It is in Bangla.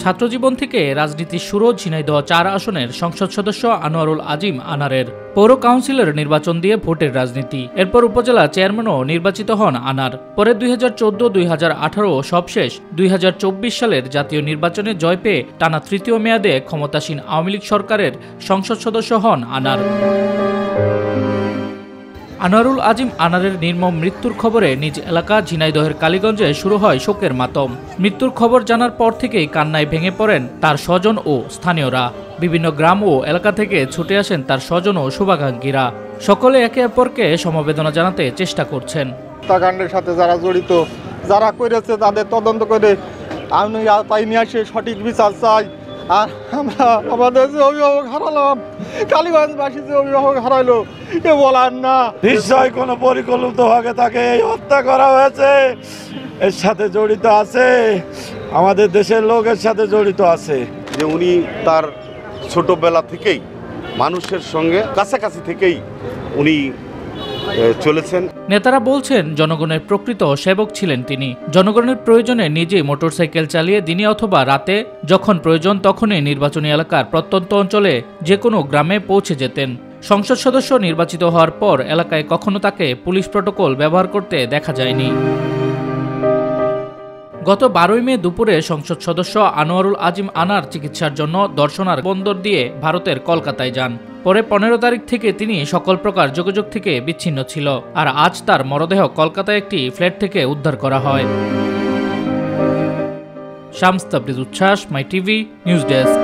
ছাত্রজীবন থেকে রাজনীতির শুরু ঝিনাইদহ ৪ আসনের সংসদ সদস্য আনোয়ারুল আজিম আনারের। পৌর কাউন্সিলর নির্বাচন দিয়ে ভোটের রাজনীতি, এরপর উপজেলা চেয়ারম্যানও নির্বাচিত হন আনার। পরে 2014-2018 সবশেষ 2024 সালের জাতীয় নির্বাচনে জয় পেয়ে টানা তৃতীয় মেয়াদে ক্ষমতাসীন আওয়ামী লীগ সরকারের সংসদ সদস্য হন আনার। আনোয়ারুল আজিম আনারের নির্মম মৃত্যুর খবরে নিজ এলাকা ঝিনাইদহের কালীগঞ্জে শুরু হয় শোকের মাতম। মৃত্যুর খবর জানার পর থেকেই কান্নায় ভেঙে পড়েন তার স্বজন ও স্থানীয়রা। বিভিন্ন গ্রাম ও এলাকা থেকে ছুটে আসেন তার স্বজন ও শুভাকাঙ্ক্ষীরা। সকলে একে অপরকে সমবেদনা জানাতে চেষ্টা করছেন। হত্যাকাণ্ডের সাথে যারা জড়িত, যারা করেছে তাদের তদন্ত করে আমি তাই নিয়ে আসে সঠিক বিচার চাই। আর আমরা আমাদের যে অভিভাবক হারালাম, কালীগঞ্জবাসী যে অভিভাবক হারাইলো, এ বলার না। নিশ্চয় কোনো পরিকল্পিতভাবে তাকে এই হত্যা করা হয়েছে, এর সাথে জড়িত আছে, আমাদের দেশের লোকের সাথে জড়িত আছে। যে উনি তার ছোটবেলা থেকেই মানুষের সঙ্গে কাছাকাছি থেকেই উনি চলেছেন। নেতারা বলছেন জনগণের প্রকৃত সেবক ছিলেন তিনি। জনগণের প্রয়োজনে নিজেই মোটরসাইকেল চালিয়ে দিনে অথবা রাতে যখন প্রয়োজন তখনই নির্বাচনী এলাকার প্রত্যন্ত অঞ্চলে যে কোনো গ্রামে পৌঁছে যেতেন। সংসদ সদস্য নির্বাচিত হওয়ার পর এলাকায় কখনো তাকে পুলিশ প্রটোকল ব্যবহার করতে দেখা যায়নি। গত 12 মে দুপুরে সংসদ সদস্য আনোয়ারুল আজিম আনার চিকিৎসার জন্য দর্শনার বন্দর দিয়ে ভারতের কলকাতায় যান। পরে 15 তারিখ থেকে তিনি সকল প্রকার যোগাযোগ থেকে বিচ্ছিন্ন ছিল। আর আজ তার মরদেহ কলকাতায় একটি ফ্ল্যাট থেকে উদ্ধার করা হয়। শামস তাবরিজ উচ্ছ্বাস, মাই টিভি নিউজ ডেস্ক।